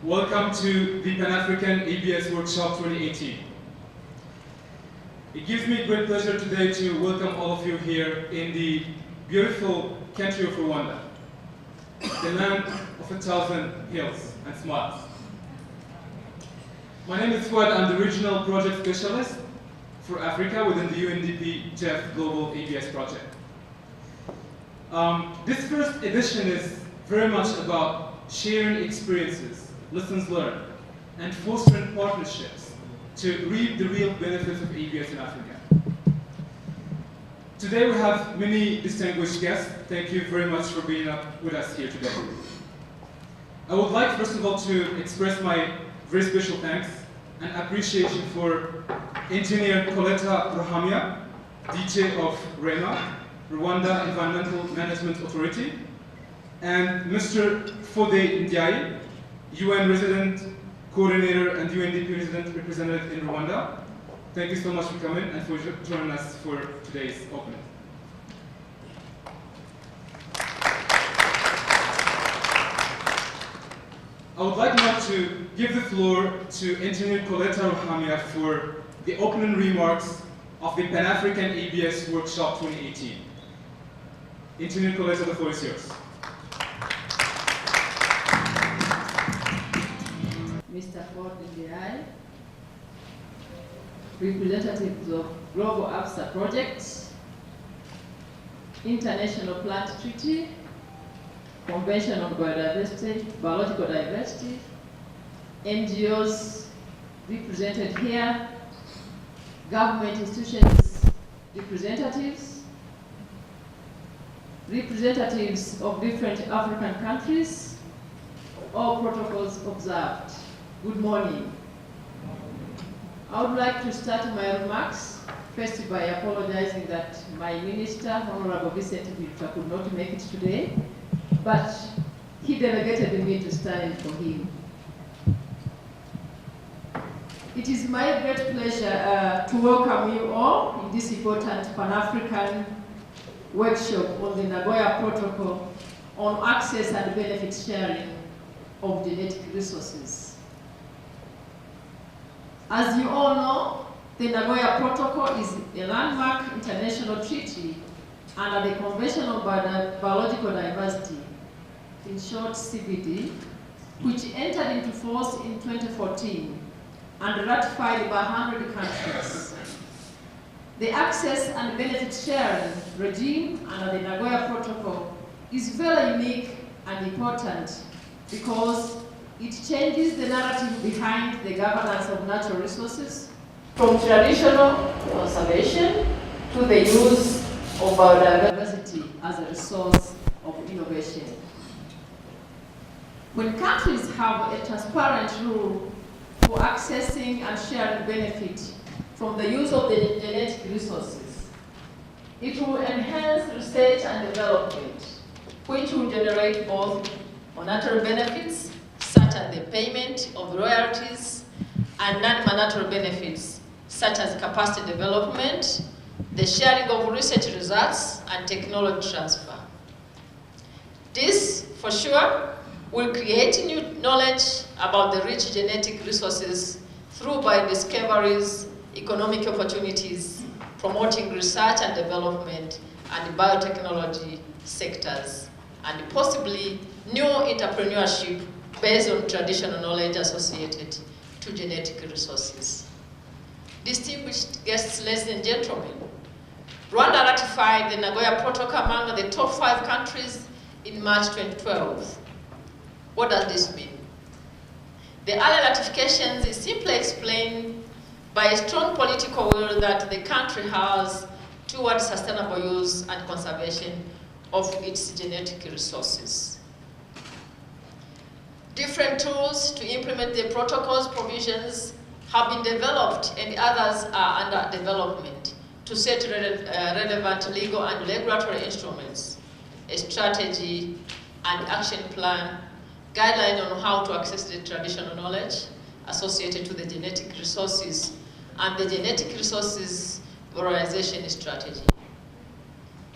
Welcome to the Pan-African ABS Workshop 2018. It gives me great pleasure today to welcome all of you here in the beautiful country of Rwanda, the land of 1,000 hills and smiles. My name is Fuad. I'm the Regional Project Specialist for Africa within the UNDP GEF Global ABS Project. This first edition is very much about sharing experiences, lessons learned, and fostering partnerships to reap the real benefits of ABS in Africa. Today we have many distinguished guests. Thank you very much for being with us here today. I would like, first of all, to express my very special thanks and appreciation for Engineer Coletta Ruhamya, DJ of REMA, Rwanda Environmental Management Authority, and Mr. Fode Ndiaye, UN Resident Coordinator and UNDP Resident Representative in Rwanda. Thank you so much for coming and for joining us for today's opening. I would like now to give the floor to Engineer Coletta Ruhamya for the opening remarks of the Pan-African ABS Workshop 2018. Engineer Coletta, the floor is yours. Mr. Fode Ndiaye, representatives of Global ABSA Project, International Plant Treaty, Convention on Biodiversity, Biological Diversity, NGOs represented here, government institutions representatives, representatives of different African countries, all protocols observed. Good morning. I would like to start my remarks first by apologizing that my minister, Honorable Vincent Biruta, could not make it today, but he delegated me to stand for him. It is my great pleasure to welcome you all in this important Pan-African workshop on the Nagoya Protocol on access and benefit sharing of genetic resources. As you all know, the Nagoya Protocol is a landmark international treaty under the Convention on Biological Diversity, in short CBD, which entered into force in 2014 and ratified by 100 countries. The access and benefit sharing regime under the Nagoya Protocol is very unique and important because it changes the narrative behind the governance of natural resources from traditional conservation to the use of biodiversity as a resource of innovation. When countries have a transparent rule for accessing and sharing benefit from the use of the genetic resources, it will enhance research and development, which will generate both monetary benefits, such as the payment of royalties, and non-monetary benefits, such as capacity development, the sharing of research results, and technology transfer. This, for sure, will create new knowledge about the rich genetic resources through biodiscoveries, economic opportunities, promoting research and development, and biotechnology sectors, and possibly new entrepreneurship based on traditional knowledge associated to genetic resources. Distinguished guests, ladies and gentlemen, Rwanda ratified the Nagoya Protocol among the top 5 countries in March 2012. What does this mean? The early ratifications is simply explained by a strong political will that the country has towards sustainable use and conservation of its genetic resources. Different tools to implement the protocol's provisions have been developed and others are under development to set relevant legal and regulatory instruments, a strategy and action plan, guideline on how to access the traditional knowledge associated to the genetic resources, and the genetic resources valorization strategy.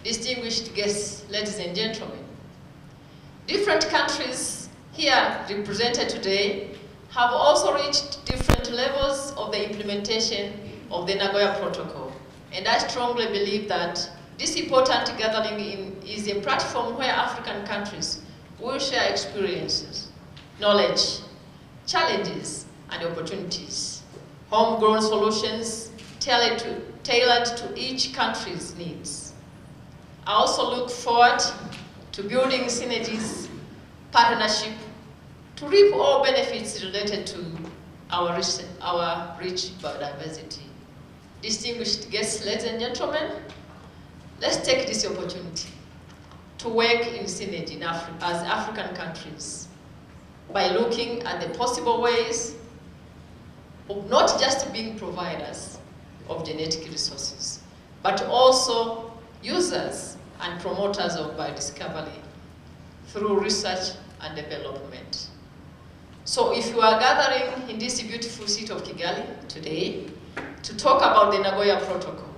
Distinguished guests, ladies and gentlemen, different countries here represented today have also reached different levels of the implementation of the Nagoya Protocol. And I strongly believe that this important gathering is a platform where African countries will share experiences, knowledge, challenges, and opportunities, homegrown solutions tailored to each country's needs. I also look forward to building synergies, partnership, to reap all benefits related to our rich biodiversity. Distinguished guests, ladies and gentlemen, let's take this opportunity to work in synergy as African countries by looking at the possible ways of not just being providers of genetic resources, but also users and promoters of biodiscovery through research and development. So if you are gathering in this beautiful city of Kigali today to talk about the Nagoya Protocol,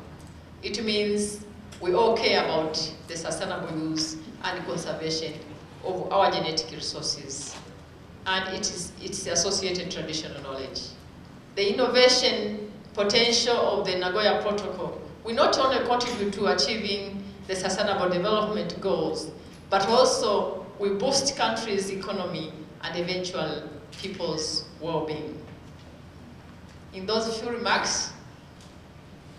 it means we all care about the sustainable use and conservation of our genetic resources and its associated traditional knowledge. The innovation potential of the Nagoya Protocol will not only contribute to achieving the sustainable development goals, but also will boost countries' economy and eventual people's well-being. In those few remarks,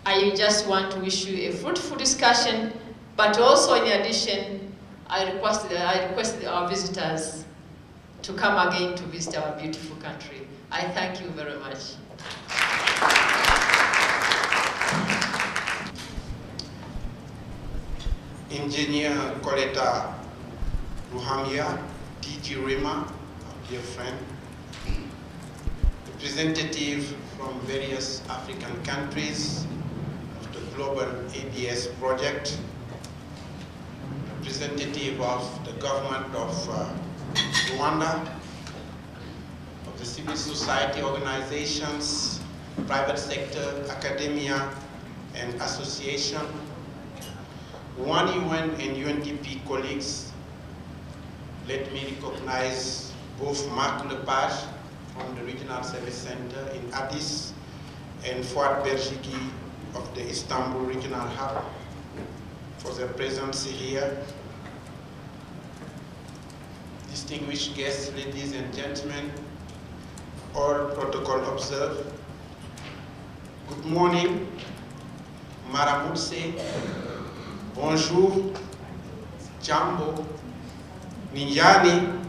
I just want to wish you a fruitful discussion, but also in addition, I requested our visitors to come again to visit our beautiful country. I thank you very much. Engineer Coletta Ruhamia, DG RIMA, our dear friend, representative from various African countries of the Global ABS project, representative of the government of Rwanda, of the civil society organizations, private sector, academia, and association, one UN and UNDP colleagues. Let me recognize both Marc Lepage from the Regional Service Center in Addis and Fouad Berjiki of the Istanbul Regional Hub for their presence here. Distinguished guests, ladies and gentlemen, all protocol observed. Good morning, Maramutse, bonjour, jambo, ninjani,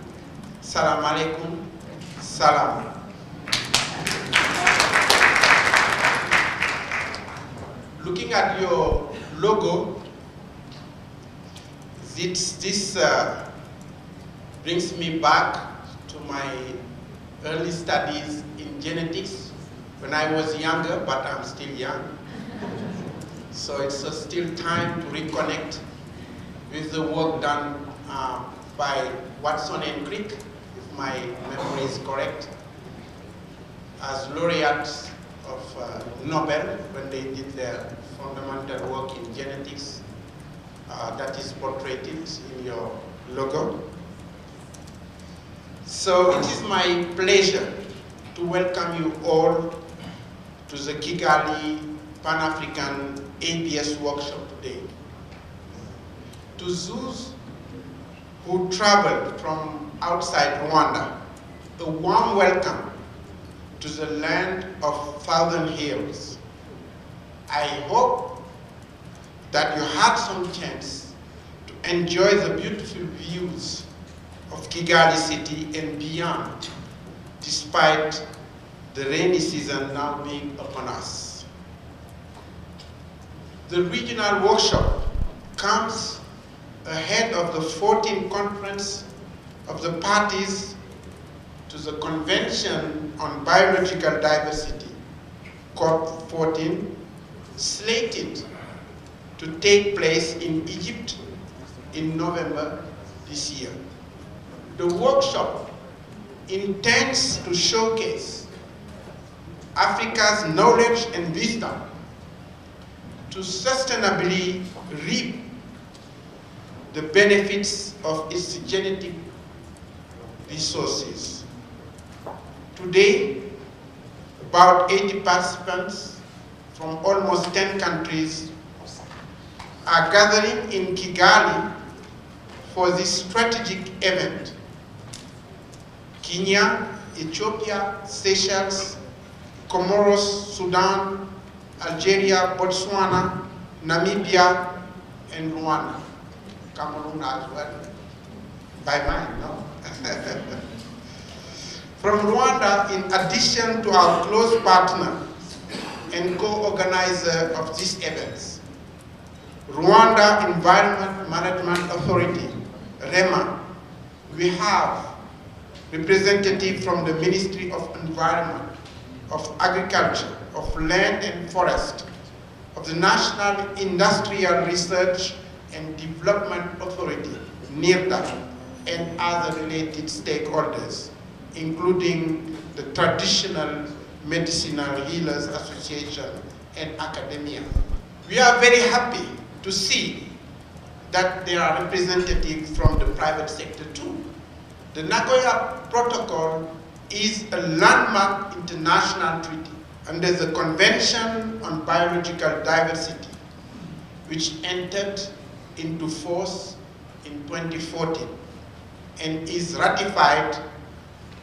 salam alaikum, salam. Looking at your logo, this brings me back to my early studies in genetics when I was younger, but I'm still young. So it's still time to reconnect with the work done by Watson and Crick, if my memory is correct, as laureates of Nobel when they did their fundamental work in genetics. That is portrayed in your logo. So it is my pleasure to welcome you all to the Kigali Pan-African ABS workshop today. To those who traveled from outside Rwanda, a warm welcome to the land of Thousand Hills. I hope that you had some chance to enjoy the beautiful views of Kigali city and beyond, despite the rainy season now being upon us. The regional workshop comes ahead of the 14th conference of the parties to the Convention on Biological Diversity, COP14, slated to take place in Egypt in November this year. The workshop intends to showcase Africa's knowledge and wisdom to sustainably reap the benefits of its genetic resources. Today, about 80 participants from almost 10 countries are gathering in Kigali for this strategic event. Kenya, Ethiopia, Seychelles, Comoros, Sudan, Algeria, Botswana, Namibia, and Rwanda. Cameroon as well, by mine, no? From Rwanda, in addition to our close partner and co-organizer of these events, Rwanda Environment Management Authority, REMA, we have representatives from the Ministry of Environment, of Agriculture, of Land and Forest, of the National Industrial Research and Development Authority, NIRDA, and other related stakeholders, including the Traditional Medicinal Healers Association and academia. We are very happy to see that there are representatives from the private sector too. The Nagoya Protocol is a landmark international treaty under the Convention on Biological Diversity, which entered into force in 2014 and is ratified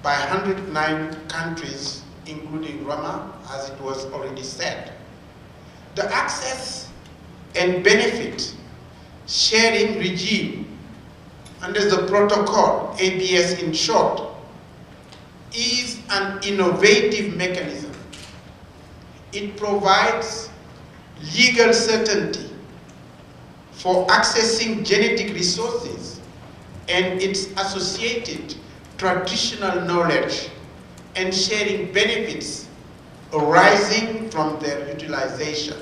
by 109 countries, including Roma, as it was already said. The access and benefit sharing regime under the protocol, ABS in short, is an innovative mechanism. It provides legal certainty for accessing genetic resources and its associated traditional knowledge and sharing benefits arising from their utilization.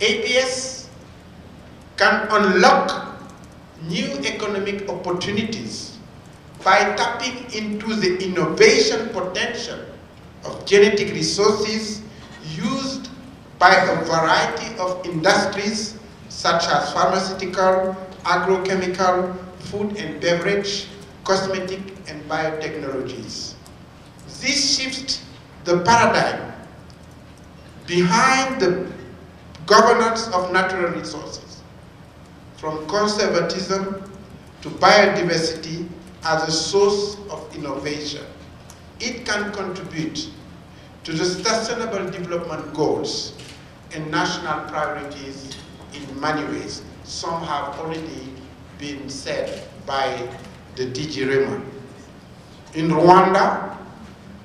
ABS can unlock new economic opportunities by tapping into the innovation potential of genetic resources used by a variety of industries such as pharmaceutical, agrochemical, food and beverage, cosmetic, and biotechnologies. This shifts the paradigm behind the governance of natural resources, from conservatism to biodiversity as a source of innovation. It can contribute to the Sustainable Development Goals and national priorities in many ways. Some have already been said by the DG REMA. In Rwanda,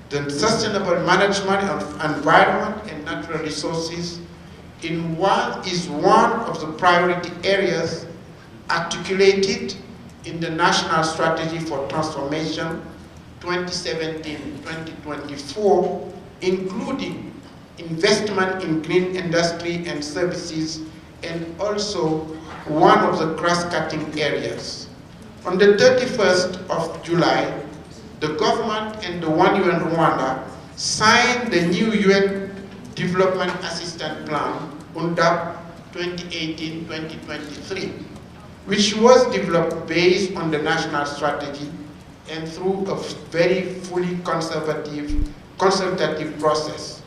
the sustainable management of environment and natural resources is one of the priority areas articulated in the National Strategy for Transformation 2017-2024, including investment in green industry and services, and also one of the cross-cutting areas. On the 31st of July, the government and the One UN Rwanda signed the new UN Development Assistance Plan, UNDAP 2018-2023, which was developed based on the national strategy and through a very fully consultative process.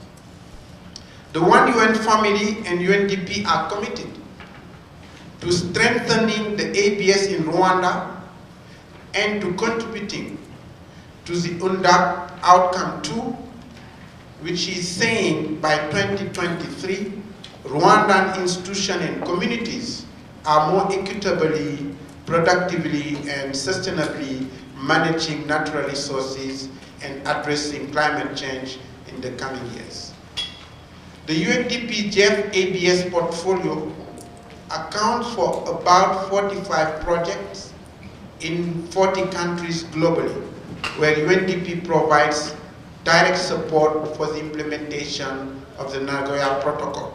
The One UN family and UNDP are committed to strengthening the ABS in Rwanda and to contributing to the UNDAP outcome 2, which is saying by 2023, Rwandan institutions and communities are more equitably, productively, and sustainably managing natural resources and addressing climate change in the coming years. The UNDP GEF ABS portfolio accounts for about 45 projects in 40 countries globally, where UNDP provides direct support for the implementation of the Nagoya Protocol.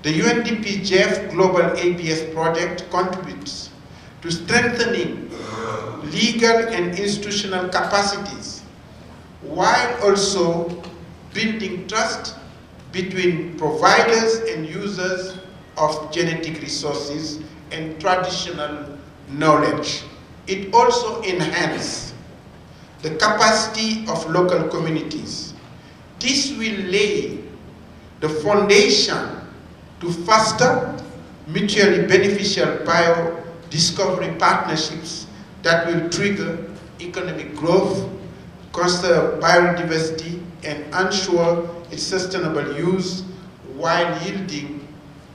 The UNDP GEF Global ABS project contributes to strengthening legal and institutional capacities, while also building trust between providers and users of genetic resources and traditional knowledge. It also enhances the capacity of local communities. This will lay the foundation to foster mutually beneficial bio-discovery partnerships that will trigger economic growth, conserve biodiversity, and ensure its sustainable use while yielding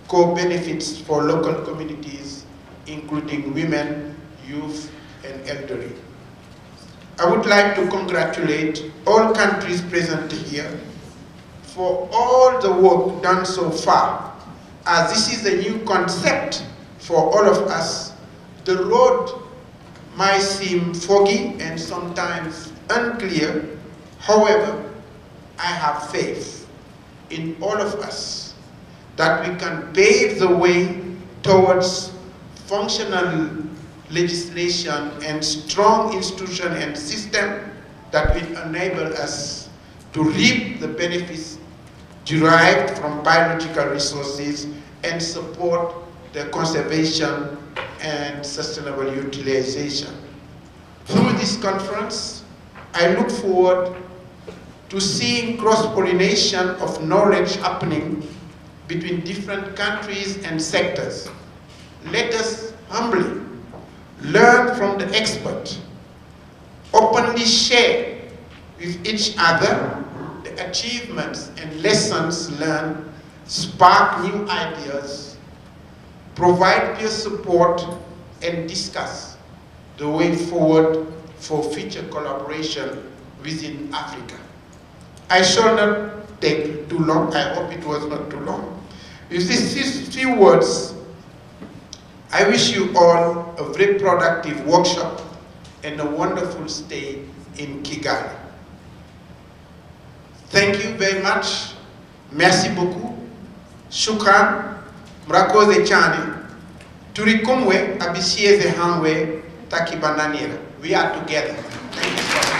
co-benefits for local communities, including women, youth, and elderly. I would like to congratulate all countries present here for all the work done so far. As this is a new concept for all of us, the road might seem foggy and sometimes unclear. However, I have faith in all of us that we can pave the way towards functional legislation and strong institution and system that will enable us to reap the benefits derived from biological resources and support their conservation and sustainable utilization. Through this conference, I look forward to seeing cross-pollination of knowledge happening between different countries and sectors. Let us humbly learn from the expert, openly share with each other the achievements and lessons learned, spark new ideas, provide peer support, and discuss the way forward for future collaboration within Africa. I shall not take too long. I hope it was not too long. With these few words, I wish you all a very productive workshop and a wonderful stay in Kigali. Thank you very much. Merci beaucoup. Shukran. Mrakoze chani. Turikumwe abisieze hamwe takibananira. We are together. Thank you so much.